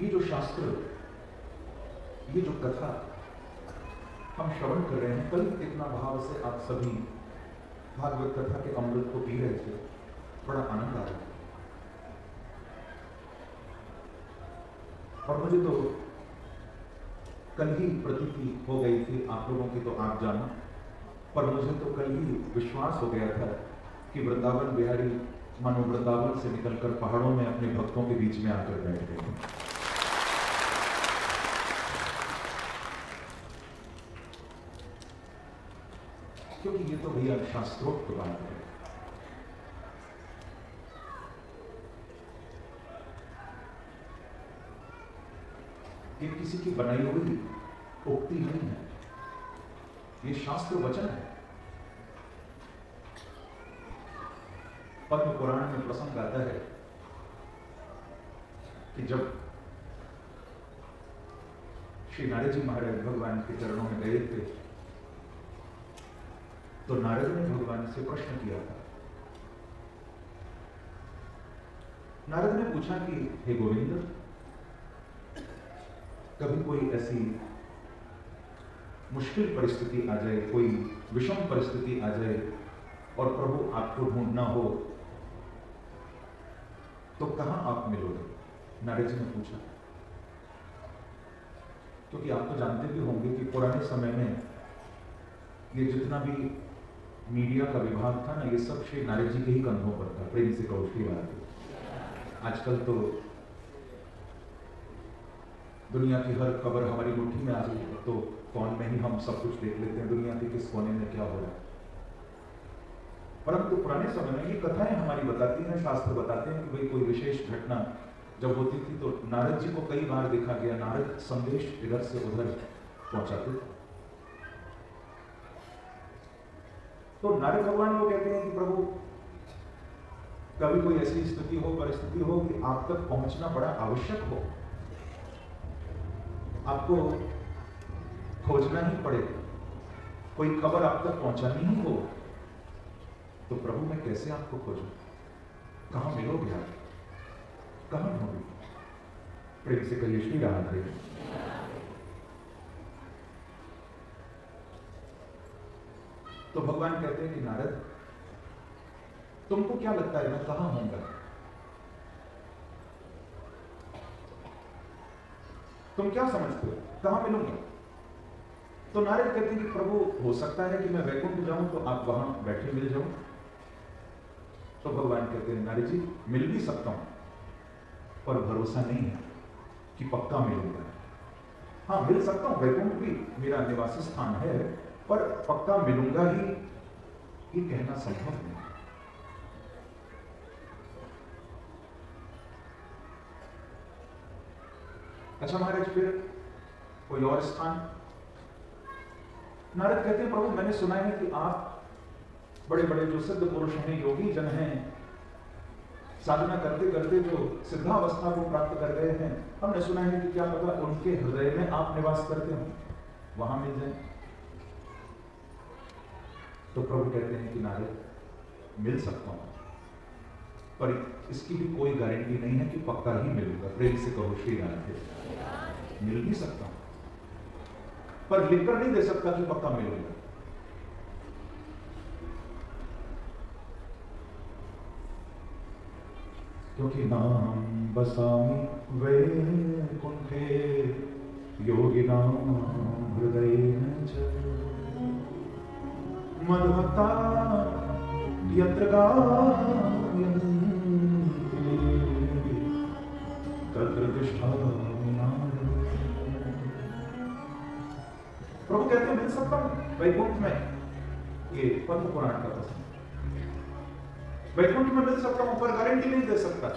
ये जो शास्त्र, ये जो कथा हम श्रवण कर रहे हैं, कल इतना भाव से आप सभी भागवत कथा के अमृत को पी रहे थे, बड़ा आनंद आ रहा है। और मुझे तो कल ही प्रतीति हो गई थी, आप लोगों की तो आप जानो, पर मुझे तो कल ही विश्वास हो गया था कि वृंदावन बिहारी मानो वृंदावन से निकलकर पहाड़ों में अपने भक्तों के बीच में आकर बैठ गए हैं। क्योंकि ये तो भैया शास्त्रोक्त बात है। ये किसी की बनाई हुई उक्ति नहीं है, ये शास्त्र वचन है। पद्म पुराण में प्रसंग आता है कि जब श्री नारद जी महाराज भगवान के चरणों में गए थे, तो नारद ने भगवान से प्रश्न किया था। नारद ने पूछा कि हे गोविंद, कभी कोई ऐसी मुश्किल परिस्थिति आ जाए, कोई विषम परिस्थिति आ जाए और प्रभु आपको ढूंढना हो तो कहां आप मिलोगे? नारद जी ने पूछा। क्योंकि आप तो जानते भी होंगे कि पुराने समय में ये जितना भी मीडिया का विभाग था ना, ये सब श्री नारद जी के ही कंधों पर था। प्रेम से कहो श्री बात। आजकल तो दुनिया की हर खबर हमारी मुट्ठी में आ गई है, तो फोन में ही हम सब कुछ देख लेते हैं दुनिया के किस कोने में क्या हो रहा है। परंतु पुराने समय में ये कथाएं हमारी बताती हैं, शास्त्र बताते हैं कि भाई कोई विशेष घटना जब होती थी तो नारद जी को कई बार देखा गया, नारद संदेश इधर से उधर पहुंचाते थे। तो नारद भगवान को कहते हैं कि प्रभु, कभी कोई ऐसी स्थिति हो, परिस्थिति हो कि आप तक पहुंचना बड़ा आवश्यक हो, आपको खोजना ही पड़े, कोई खबर आप तक पहुंचानी ही हो, तो प्रभु मैं कैसे आपको खोजूं? कहां मिलोगे आप? कहां ढूंढूं? प्रेम से कहिए श्री राधे। तो भगवान कहते हैं कि नारद, तुमको क्या लगता है मैं कहां होऊंगा? तुम क्या समझते हो, कहां मिलूंगा? तो नारद कहते हैं कि प्रभु, हो सकता है कि मैं वैकुंठ जाऊं तो आप वहां बैठे मिल जाऊं। तो भगवान कहते हैं नारद जी, मिल भी सकता हूं, पर भरोसा नहीं है कि पक्का मिलूंगा। हाँ, मिल सकता हूं, वैकुंठ भी मेरा निवास स्थान है, पर पक्का मिलूंगा ही ये कहना संभव नहीं। अच्छा महाराज, फिर कोई और स्थान? नारद कहते हैं प्रभु, मैंने सुना है कि आप बड़े बड़े जो सिद्ध पुरुष हैं, योगी जन हैं, साधना करते करते जो सिद्धावस्था को प्राप्त कर गए हैं, हमने सुना है कि क्या पता उनके हृदय में आप निवास करते हो, वहां मिल जाए। तो प्रभु कहते हैं कि नारद, मिल सकता हूं, पर इसकी भी कोई गारंटी नहीं है कि पक्का ही मिलूंगा। प्रेम से कहो श्री राधे। मिल भी सकता हूं, पर लिखकर नहीं दे सकता कि पक्का मिलूंगा। क्योंकि नाम बसामि वैकुंठे योगिनां हृदयेन च मद्भक्ता यत्र गायन्ति तत्र तिष्ठामि नारद। प्रभु कहते हैं मिल सकता हूं वैकुंठ में। ये पद्म पुराण का प्रसंग। वैकुंठ में मिल सकता हूं, पर गारंटी नहीं दे सकता।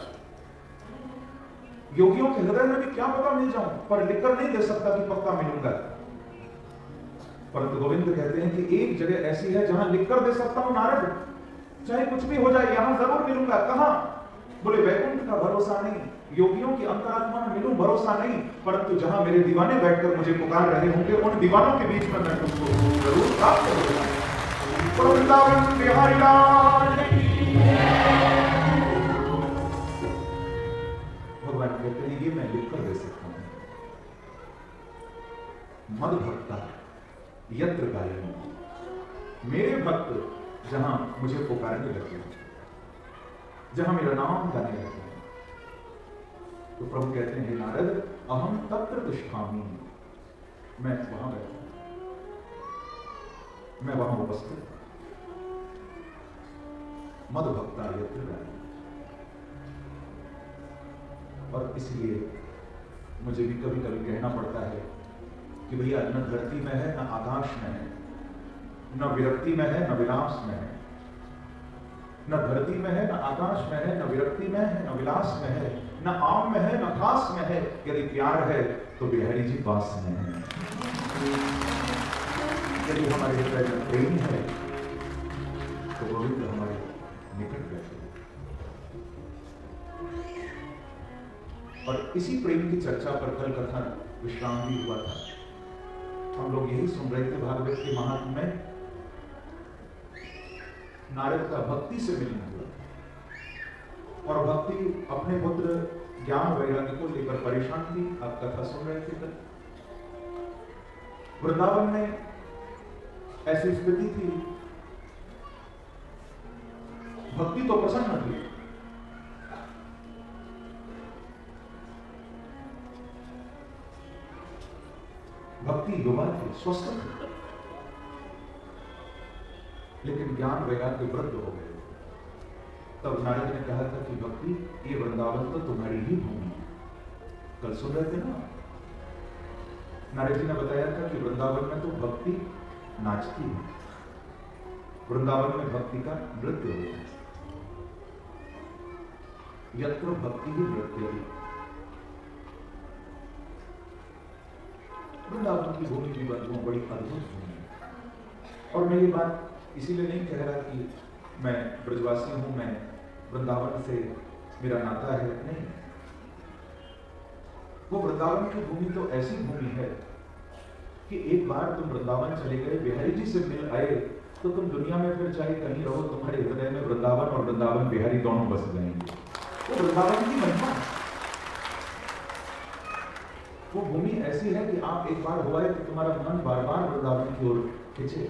योगियों के हृदय में भी क्या पता मिल जाऊं, पर लिखकर नहीं दे सकता कि पक्का मिलूंगा। परंतु गोविंद कहते हैं कि एक जगह ऐसी है जहां लिखकर दे सकता हूं नारद, चाहे कुछ भी हो जाए, यहां जरूर मिलूंगा। कहां? बोले वैकुंठ का भरोसा नहीं, योगियों की अंतरात्मा में मिलूं भरोसा नहीं, परंतु जहां मेरे दीवाने बैठकर मुझे पुकार रहे होंगे, उन दीवानों के बीच में मैं तुमको जरूर प्राप्त होगा। वृंदावन बिहारी लाल की। भगवान कहते हैं ये मैं लिखकर दे सकता मद भक्ता यत्र गायन्ति, मेरे भक्त जहां मुझे पुकारने लगे हैं, जहां मेरा नाम गाने लगे हैं, तो प्रभु कहते हैं, नारद अहम तत्र तिष्ठामि, मैं वहां बैठा, मैं वहां उपस्थित, मद भक्ता यत्र गायन्ति। और इसलिए मुझे भी कभी कभी कहना पड़ता है कि भैया न धरती में है, न आकाश में है, न विरक्ति में है, न विलास में है, न धरती में है, न आकाश में है, न विरक्ति में है, न विलास में है, न आम में है, न खास में है। यदि प्यार है तो बिहारी जी पास में है। यदि हमारे हृदय में प्रेम है तो गोविंद हमारे निकट बैठे। और इसी प्रेम की चर्चा पर कल कथा विश्राम भी हुआ था। हम लोग यही सुन रहे थे भागवत के महात्म्य में, नारद का भक्ति से मिलना हुआ और भक्ति अपने पुत्र ज्ञान वैराग्य को लेकर परेशान थी। आप कथा सुन रहे थे कल। वृंदावन में ऐसी स्थिति थी, भक्ति तो प्रसन्न थी, भक्ति युवा थी, स्वस्थ थी, लेकिन ज्ञान वैराग्य वृद्ध हो गए। तब नारद ने कहा था कि भक्ति, ये वृंदावन तो तुम्हारी ही भूमि है। कल सुन रहे थे ना, नारद जी ने बताया था कि वृंदावन में तो भक्ति नाचती है, वृंदावन में भक्ति का नृत्य होता है। यत्र भक्ति ही नृत्य ही। वृंदावन की भूमि की बंधुओं बड़ी अद्भुत भूमि है। और मैं ये बात इसीलिए नहीं कह रहा कि मैं ब्रजवासी हूं, मैं वृंदावन से मेरा नाता है, नहीं। वो वृंदावन की भूमि तो ऐसी भूमि है कि एक बार तुम वृंदावन चले गए, बिहारी जी से मिल आए, तो तुम दुनिया में फिर चाहे कहीं रहो, तुम्हारे हृदय में वृंदावन और वृंदावन बिहारी दोनों बस जाएंगे। वो वृंदावन की महिमा है। वो भूमि ऐसी है कि आप एक बार हुआ है कि तुम्हारा मन बार बार वृंदावन की ओर खींचे।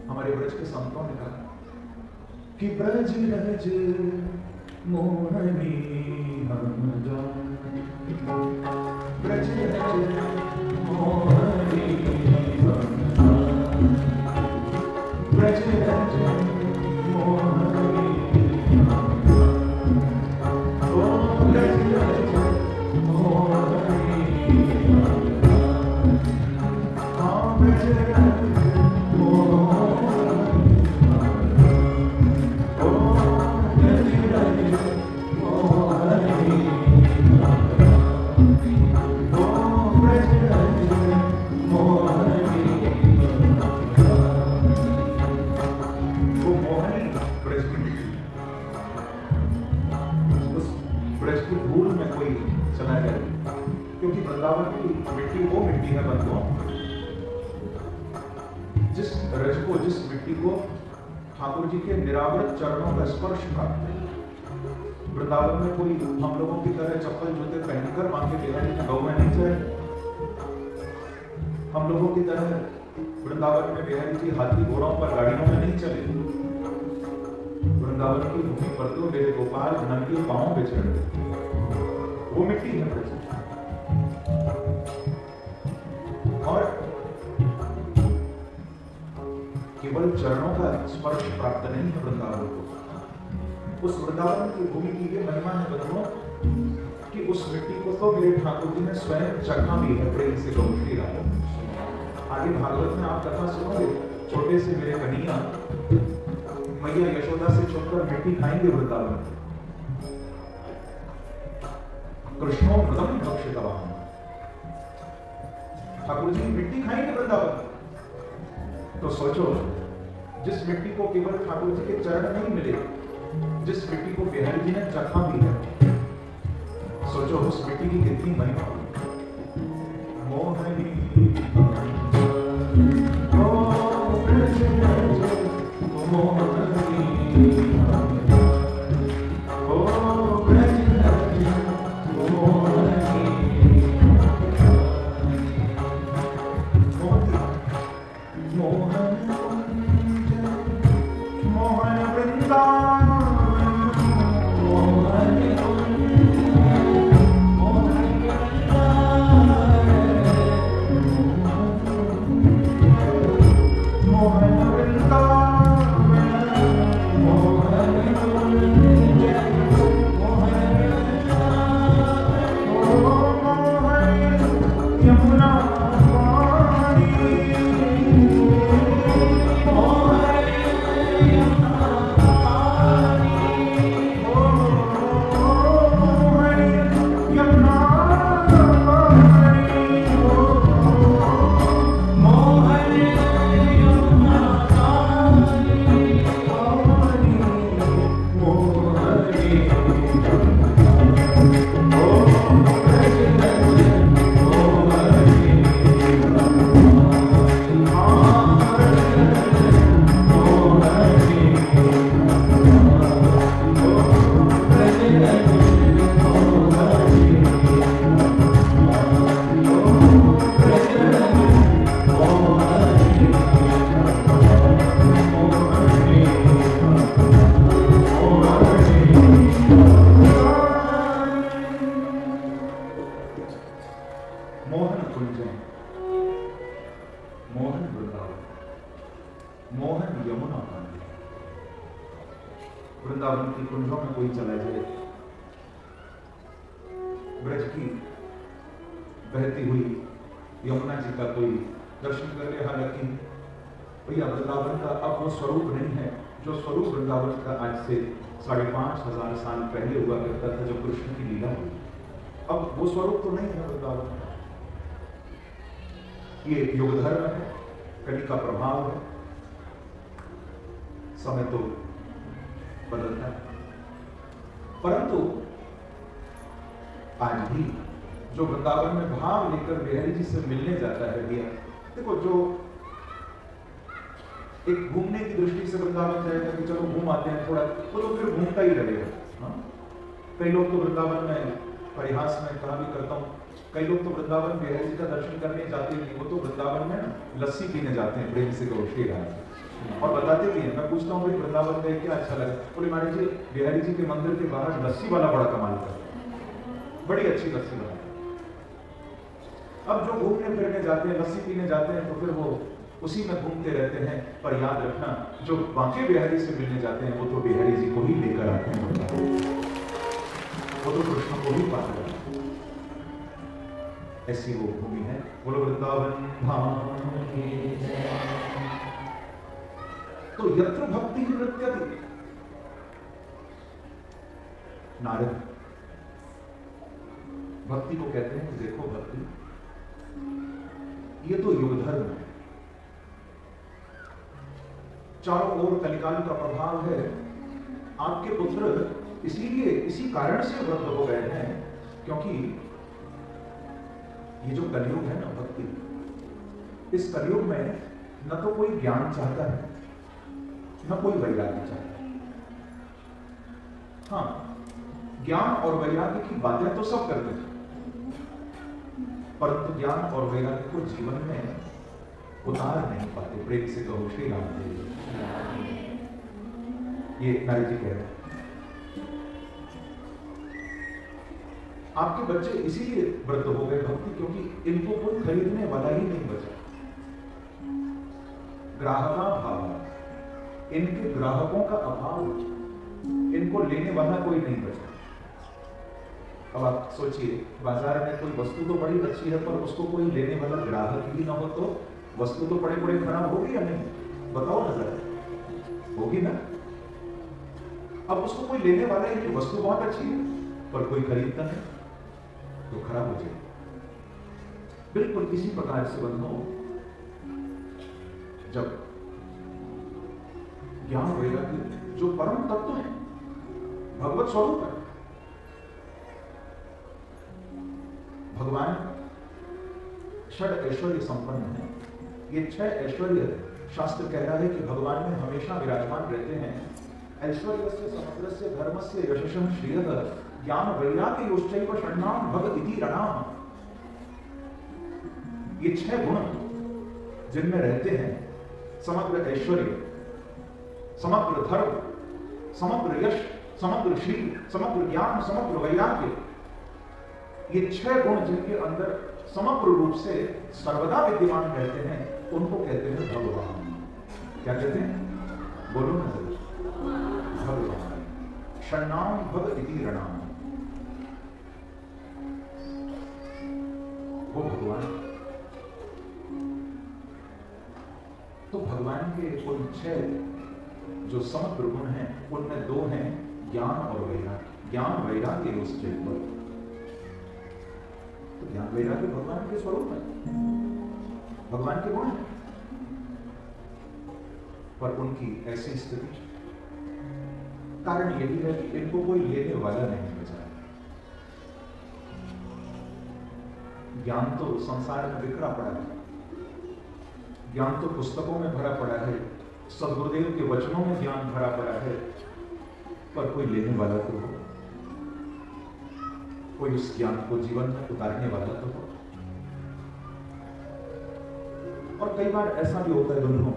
हमारे ब्रज के संतों ने कहा कि ब्रज रज मोहनी हम जान, ब्रज रज मोहनी हम जान, ब्रज रज मोहनी हम जान, ओ ब्रज रज मोहनी हम जान, हाँ ब्रज रज ठाकुर जी के निरावृत चरणों का स्पर्श प्राप्त है। वृंदावन में कोई हम लोगों की तरह चप्पल जूते पहनकर मांगे बिहारी के गौ में नहीं चले। हम लोगों की तरह वृंदावन में बिहारी जी हाथी घोड़ों पर गाड़ियों में नहीं चले। वृंदावन की भूमि पर तो मेरे गोपाल नंगे पांव पे चढ़े। वो मिट्टी है और केवल चरणों का स्पर्श प्राप्त नहीं है वृंदावन को। उस वृंदावन की भूमि की ये महिमा है बंधुओं कि उस मिट्टी को तो मेरे ठाकुर जी ने स्वयं चखा भी है। प्रेम से कहूं श्री राम। आगे भागवत में आप कथा सुनोगे, छोटे से मेरे कन्हैया मैया यशोदा से छुपकर मिट्टी खाएंगे वृंदावन। कृष्णो मृदम भक्षितवान्, ठाकुर जी मिट्टी खाएंगे वृंदावन। तो सोचो, जिस मिट्टी को केवल ठाकुर जी के चरण नहीं मिले, जिस मिट्टी को बिहारी जी ने चखा भी है, सोचो उस मिट्टी की कितनी महिमा। मोहनी वृंदावन की कुंजों में कोई चला जाए, ब्रज की बहती हुई यमुना जी का कोई दर्शन कर ले, हालांकि भैया वृंदावन का अब वो स्वरूप नहीं है जो स्वरूप वृंदावन का आज से 5,500 साल पहले हुआ करता था जब कृष्ण की लीला हुई। अब वो स्वरूप तो नहीं है वृंदावन का। ये युग धर्म है, कली का प्रभाव है, समय तो बदलता है, परंतु आज भी जो वृंदावन में भाव लेकर बिहारी जी से मिलने जाता है भैया, देखो जो एक घूमने की दृष्टि से वृंदावन जाएगा कि चलो घूम आते हैं थोड़ा, वो तो फिर घूमता ही रहेगा। हाँ? कई लोग तो वृंदावन में, परिहास में कहा भी करता हूँ, कई लोग तो वृंदावन बिहारी जी का दर्शन करने जाते नहीं, वो तो वृंदावन में लस्सी पीने जाते हैं प्रेम से कहो श्री राम, और बताते भी हैं। मैं पूछता हूँ भाई वृंदावन में क्या अच्छा लगा, बोले महाराज जी बिहारी जी के मंदिर के बाहर लस्सी वाला बड़ा कमाल करता है, बड़ी अच्छी लस्सी बनाता है। अब जो घूमने फिरने जाते हैं, लस्सी पीने जाते हैं, तो फिर वो उसी में घूमते रहते हैं। पर याद रखना, जो बांके बिहारी से मिलने जाते हैं वो तो बिहारी जी को ही लेकर आते हैं, वो तो कृष्ण को ही पाते हैं। ऐसी वो भूमि है। बोलो वृंदावन धाम की जय। तो यत्र भक्ति नृत्य नारद भक्ति को कहते हैं कि देखो भक्ति ये तो युग धर्म है, चारों ओर कलिकाल का प्रभाव है। आपके पुत्र इसीलिए इसी कारण से वृद्ध हो गए हैं क्योंकि ये जो कलयुग है ना भक्ति, इस कलयुग में न तो कोई ज्ञान चाहता है न कोई वैराग्य चाहता है। हाँ, ज्ञान और वैराग्य की बातें तो सब करते हैं, परंतु ज्ञान और वैराग्य को जीवन में उतार नहीं पाते। प्रेम से कहो श्री राम देव। ये नारी जी कह रहे हैं आपके बच्चे इसीलिए वृद्ध हो गए भक्ति, क्योंकि इनको कोई खरीदने वाला ही नहीं बचा। ग्राहका भाव, इनके ग्राहकों का अभाव, इनको लेने वाला कोई नहीं बचा। अब आप सोचिए, बाजार में कोई वस्तु तो बड़ी अच्छी है पर उसको कोई लेने वाला ग्राहक ही ना हो तो वस्तु तो बड़े बड़े खराब होगी या नहीं? बताओ ना जरा, होगी ना? अब उसको कोई लेने वाला है कि वस्तु बहुत अच्छी है पर कोई खरीदता नहीं तो खराब हो जाए। बिल्कुल इसी प्रकार से बंधो, जब ज्ञान वैराग्य जो परम तत्व है, भगवत स्वरूप है, भगवान षड ऐश्वर्य संपन्न है। ये 6 ऐश्वर्य शास्त्र कह रहा है कि भगवान में हमेशा विराजमान रहते हैं। ऐश्वर्यस्य समग्रस्य धर्मस्य यशसं श्रियः ज्ञान वैराग्य योश्चैव षण्णाम भग इति रणः। ये 6 गुण जिनमें रहते हैं, समग्र ऐश्वर्य, समग्र धर्म, समग्र यश, समग्र श्री, समग्र ज्ञान, समग्र वैराग्य, ये 6 गुण जिनके अंदर समग्र रूप से सर्वदा विद्यमान रहते हैं, उनको कहते हैं भगवान। क्या कहते हैं? बोलो ना जरा। भगवान। षण्णाम भग इति रणः। वो भगवान। तो भगवान के उन 6 जो समग्र गुण हैं, उनमें 2 हैं ज्ञान और वैराग्य। ज्ञान वैराग्य उस चीज पर, तो ज्ञान वैराग्य भगवान के स्वरूप है, भगवान के गुण है। पर उनकी ऐसी स्थिति, कारण यही है कि इनको कोई लेने वाला नहीं बचा। ज्ञान तो संसार में बिखरा पड़ा है, ज्ञान तो पुस्तकों में भरा पड़ा है, सदगुरुदेव के वचनों में ज्ञान भरा पड़ा है, पर कोई लेने वाला तो हो, कोई उस ज्ञान को जीवन में उतारने वाला तो हो। और कई बार ऐसा भी होता है बंधुओं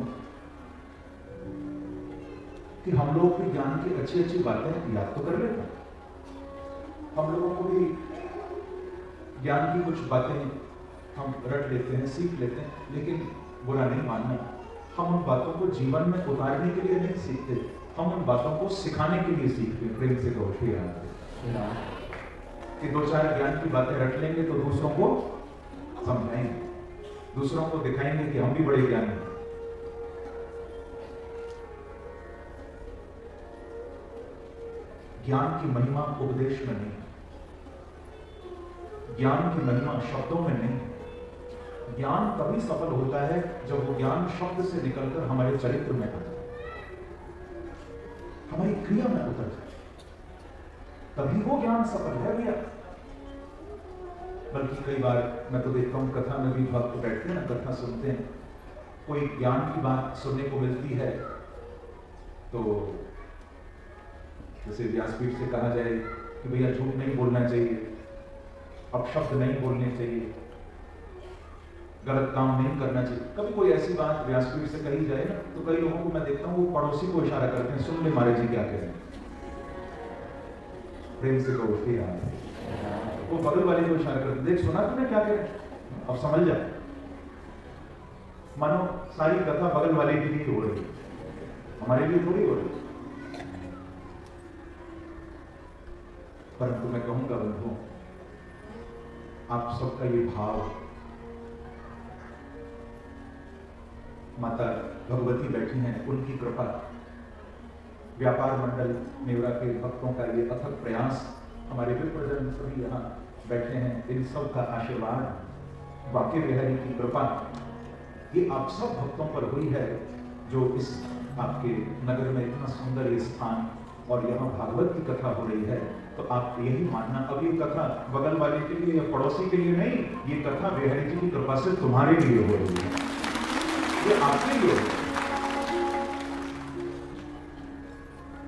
कि हम लोग भी ज्ञान की अच्छी अच्छी बातें याद तो कर लेते हैं, हम लोगों को भी ज्ञान की कुछ बातें हम रट लेते हैं, सीख लेते हैं, लेकिन बुरा नहीं मानना, हम उन बातों को जीवन में उतारने के लिए नहीं सीखते, हम उन बातों को सिखाने के लिए सीखते हैं। प्रेम से कहो श्री राम कि दो चार ज्ञान की बातें रख लेंगे तो दूसरों को समझाएंगे, दूसरों को दिखाएंगे कि हम भी बड़े ज्ञानी हैं। ज्ञान की महिमा उपदेश में नहीं, ज्ञान की महिमा शब्दों में नहीं। ज्ञान तभी सफल होता है जब वो ज्ञान शब्द से निकलकर हमारे चरित्र में आता है, हमारी क्रिया में उतर जाए, तभी वो ज्ञान सफल है भैया। बल्कि कई बार मैं तो देखता हूं कथा में भी भक्त बैठते हैं ना, कथा सुनते हैं, कोई ज्ञान की बात सुनने को मिलती है तो जैसे व्यासपीठ से कहा जाए कि भैया झूठ नहीं बोलना चाहिए, अपशब्द नहीं बोलने चाहिए, गलत काम नहीं करना चाहिए। कभी कोई ऐसी बात व्यासपीठ से कही जाए ना तो कई लोगों को मैं देखता हूँ वो पड़ोसी को इशारा करते हैं, सुन ले महाराज जी क्या कह रहे हैं। प्रेम से कहो श्री राम। वो बगल वाले को इशारा करते, देख सुना तुमने क्या कह रहे हैं, अब समझ जाए। मानो सारी कथा बगल वाले के लिए हो रही, हमारे लिए थोड़ी हो रही। परंतु मैं कहूंगा बंधुओं, आप सबका ये भाव माता भगवती बैठी हैं, उनकी कृपा, व्यापार मंडल नेवरा के भक्तों का ये अथक प्रयास, हमारे विप्रजन सभी यहाँ बैठे हैं, इन सब का आशीर्वाद, वाक्य बिहारी की कृपा, ये आप सब भक्तों पर हुई है जो इस आपके नगर में इतना सुंदर ये स्थान और यहाँ भागवत की कथा हो रही है। तो आप यही मानना, अब ये कथा बगल वाले के लिए या पड़ोसी के लिए नहीं, ये कथा बिहारी जी की कृपा से तुम्हारे लिए हो रही है, ये आपके लिए।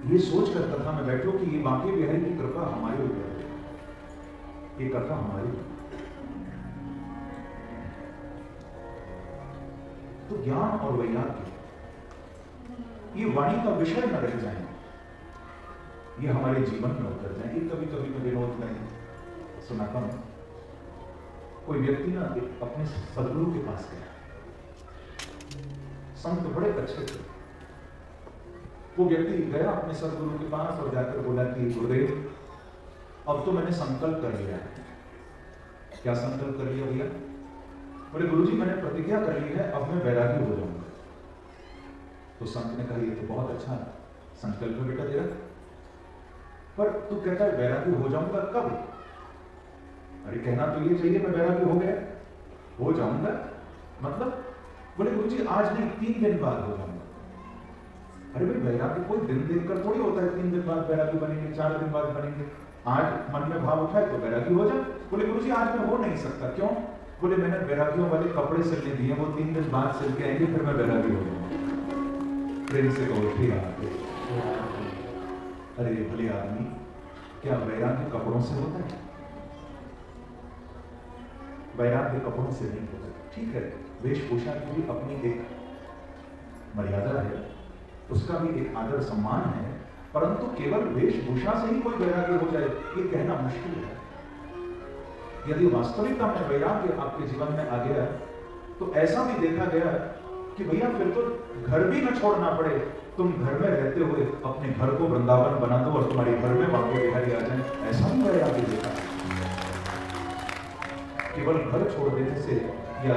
ये सोचकर कथा में बैठो कि ये बांके बिहारी की कृपा हमारे ऊपर है, ये कथा हमारी। तो ज्ञान और वैराग्य ये वाणी का विषय न रह जाए, ये हमारे जीवन में उतर जाए। ये कभी कभी मैं विनोद में सुनाता हूं, कोई व्यक्ति ना अपने सदगुरु के पास गया, संत बड़े अच्छे थे। वो व्यक्ति गया अपने सदगुरु के पास और जाकर बोला कि गुरुदेव अब तो मैंने संकल्प कर लिया है। क्या संकल्प कर लिया भैया? बोले गुरुजी मैंने प्रतिज्ञा कर ली है, अब मैं वैरागी हो जाऊंगा। तो संत ने कहा ये तो बहुत अच्छा संकल्प है बेटा तेरा, पर तू कहता है वैरागी हो जाऊंगा कब? अरे कहना तो ये चाहिए मैं वैरागी हो गया, हो जाऊंगा मतलब? बोले गुरुजी आज नहीं 3 दिन बाद हो जाऊंगा। अरे भाई वैरागी कोई दिन देखकर थोड़ी होता है, 3 दिन बाद वैरागी बनेंगे, 4 दिन बाद बनेंगे। आज मन में भाव उठा है तो वैरागी हो जाए। बोले गुरुजी आज मैं हो नहीं सकता। क्यों? बोले मैंने वैरागियों वाले कपड़े सिलने दिए, वो 3 दिन बाद सिल के आएंगे, फिर मैं वैरागी हो जाऊंगा। प्रेम से कहो ठीक है। अरे भले आदमी, क्या वैराग्य कपड़ों से होता है? वैराग्य कपड़ों से नहीं होता। ठीक है, वेशभूषा की भी अपनी एक मर्यादा है, उसका भी एक आदर सम्मान है, परंतु केवल वेशभूषा से ही कोई वैराग्य हो जाए ये कहना मुश्किल है। यदि वास्तविकता में वैराग्य आपके जीवन में आ गया तो ऐसा भी देखा गया कि भैया फिर तो घर भी न छोड़ना पड़े, तुम घर में रहते हुए अपने घर को वृंदावन बना दो और तुम्हारे घर में बांके बिहारी आ जाए, ऐसा भी वैराग्य देखा। केवल घर छोड़ देने से या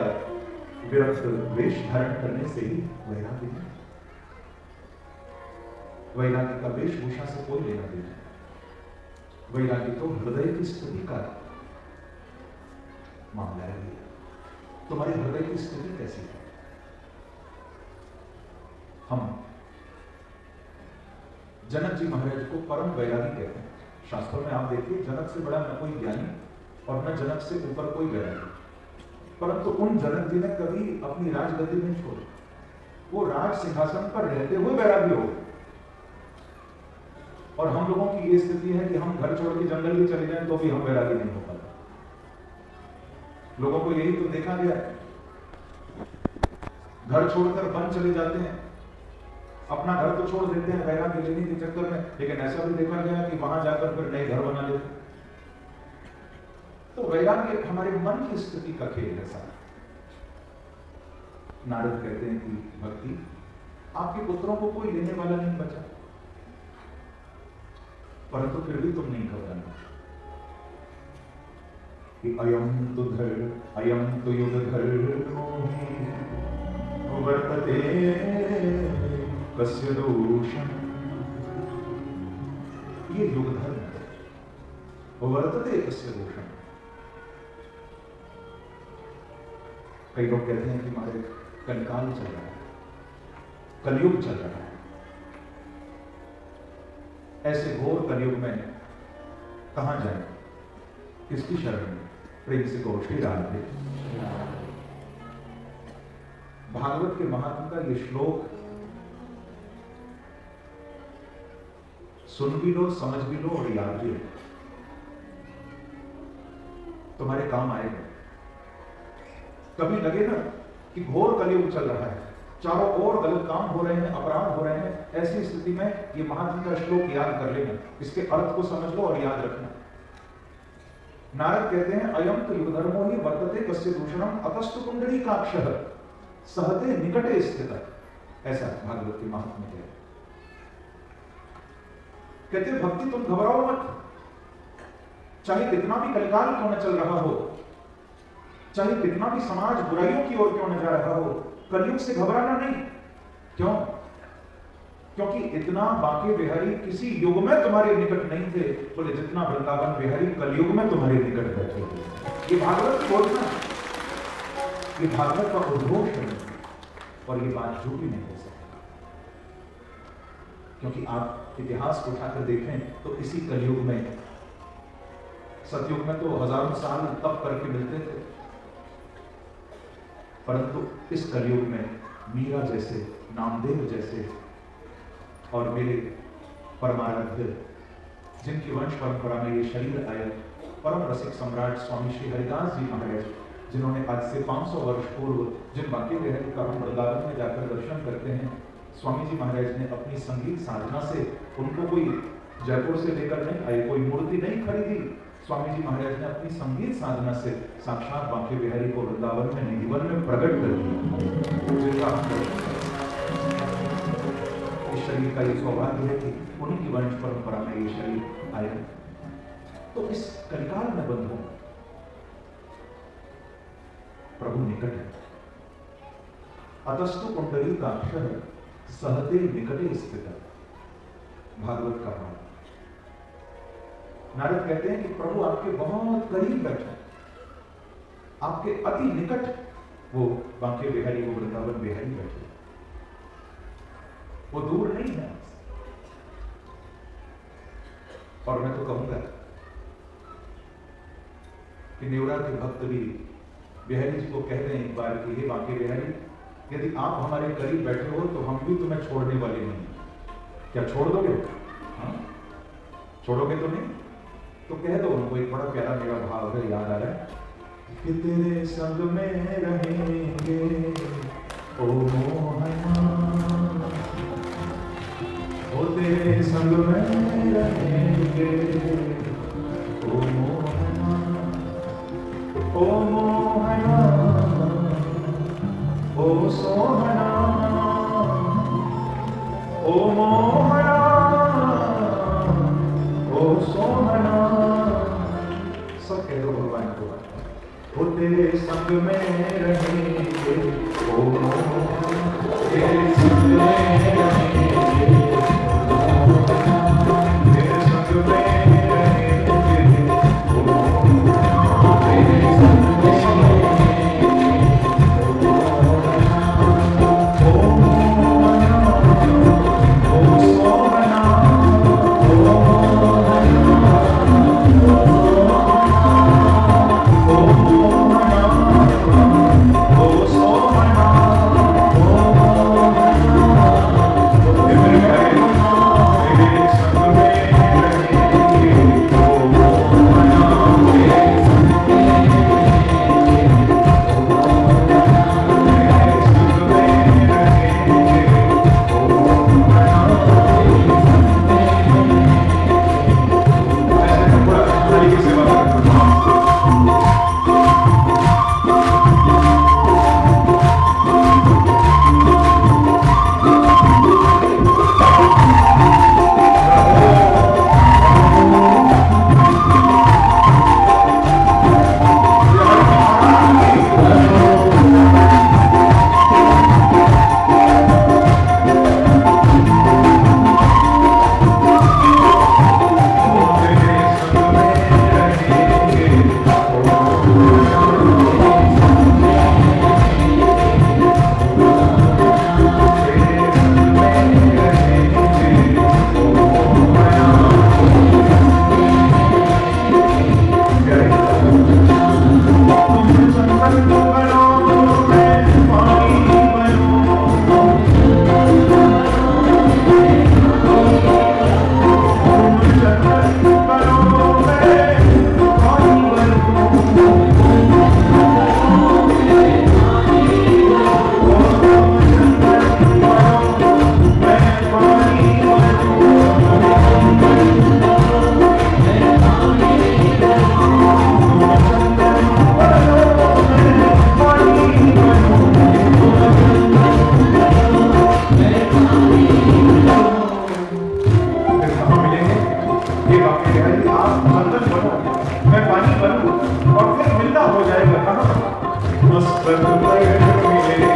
विरक्त वेश धारण करने से ही वैराग्य नहीं। वैराग्य का वेशभूषा से कोई लेना देना। वैराग्य तो हृदय की स्थिति का मामला है। तुम्हारे हृदय की स्थिति कैसी है? हम जनक जी महाराज को परम वैरागी कहते हैं। शास्त्रों में आप देखिए, जनक से बड़ा न कोई ज्ञानी और न जनक से ऊपर कोई वैरागी, परंतु उन जनक जी ने कभी अपनी राजगद्दी नहीं छोड़ी, वो राज सिंहासन पर रहते हुए वैरागी हो। और हम लोगों की ये स्थिति है कि हम घर छोड़ के जंगल भी चले जाएं तो भी हम वैरागी नहीं हो पाते। लोगों को यही तो देखा गया, घर छोड़कर वन चले जाते हैं, अपना घर तो छोड़ देते हैं वैराग्य लेने के चक्कर में, लेकिन ऐसा भी देखा गया कि वहां जाकर फिर नए घर बना लेते। तो वैराग्य हमारे मन की स्थिति का खेल है सारा। नारद कहते हैं कि भक्ति, आपके पुत्रों को कोई लेने वाला नहीं बचा, परंतु फिर भी तुम नहीं घबराना कि अयम तु युग धर्मो वर्तते कस्य दोषम्। ये युग धर्म है, वर्तते कस्य दोषम्। कई लोग कहते हैं कि हमारे कलिकाल चल रहा है, कलयुग चल रहा है। ऐसे घोर कलयुग में कहां जाए, किसकी शरण में? प्रेम से कहो श्री राधे। भागवत के महात्मा का ये श्लोक सुन भी लो, समझ भी लो और याद भी लो, तुम्हारे काम आएगा। कभी लगे ना कि घोर कलयुग चल रहा है, चारों ओर गलत काम हो रहे हैं, अपराध हो रहे हैं, ऐसी स्थिति में ये महात्मा का श्लोक याद कर लेना, इसके अर्थ को समझ लो और याद रखना। नारद कहते हैं अयम तो युग धर्मो ही वर्तते कस्य दूषणम अतस्तु पुंडरीकाक्षः सहते निकटे स्थित। ऐसा भागवत के महात्मा कहते हैं भक्ति तुम घबराओ मत, चाहे कितना भी कलिकाल क्यों न चल रहा हो, चाहे कितना भी समाज बुराइयों की ओर क्यों न जा रहा हो, कलयुग से घबराना नहीं। क्यों? क्योंकि इतना बांके बिहारी किसी युग में तुम्हारे निकट नहीं थे, बोले जितना वृंदावन बिहारी कलयुग में तुम्हारे निकट बैठे थे। ये भागवत की घोषणा, ये भागवत का उद्घोष है और ये बात झूठी नहीं हो सकती। क्योंकि आप इतिहास को उठाकर देखें तो इसी कलयुग में, सतयुग में तो हजारों साल तप करके मिलते थे, परंतु इस कलयुग में मीरा जैसे, नामदेव जैसे और मेरे परमाराध्य जिनकी वंश परंपरा में ये शरीर आए, परम रसिक सम्राट स्वामी श्री हरिदास जी महाराज, जिन्होंने आज से 500 वर्ष पूर्व जिन बांके बिहारी का हम वृंदावन में जाकर दर्शन करते हैं, स्वामी जी महाराज ने अपनी संगीत साधना से, उनको कोई जयपुर से लेकर नहीं आए, कोई मूर्ति नहीं खरीदी, स्वामी जी महाराज ने अपनी संगीत साधना से साक्षात बांके बिहारी को वृंदावन में जीवन में प्रकट कर दिया। इस शरीर का ये सौभाग्य है कि उन्हीं की वंश परंपरा में ये शरीर आया। तो इस कलिकाल में बंधु प्रभु निकट है। अतस्तु पुंडरीकाक्षः सहते निकटे स्थित। भागवत का भाव। नारद कहते हैं कि प्रभु आपके बहुत करीब बैठे, आपके अति निकट वो बांके बिहारी, वो वृंदावन बिहारी बैठे, वो दूर नहीं है। और मैं तो कहूंगा कि नेवरा के भक्त भी बिहारी जी को कह रहे हैं एक बार कि हे बांके बिहारी, यदि आप हमारे करीब बैठे हो तो हम भी तुम्हें छोड़ने वाले नहीं। क्या छोड़ दोगे? हाँ, छोड़ोगे तो नहीं? तो कह दो उनको। एक बड़ा प्यारा मेरा भाव है, याद आ रहा है कि तेरे संग में रहेंगे ओ मोहना, ओ तेरे संग में रहेंगे ओ मोहना, ओ मोहना, ओ सोहना, ओ मोहना, ओ सोहना। सब कह दो भगवान को, वो तेरे संग में रहेंगे ओ मोहना, तेरे संग में रहेंगे, तेरे संग में के भाई आप बंधन बनो, मैं पानी बनूं और फिर मिलना हो जाएगा। कहाँ मस्तक पर मिले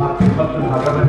आपके भक्त भागवत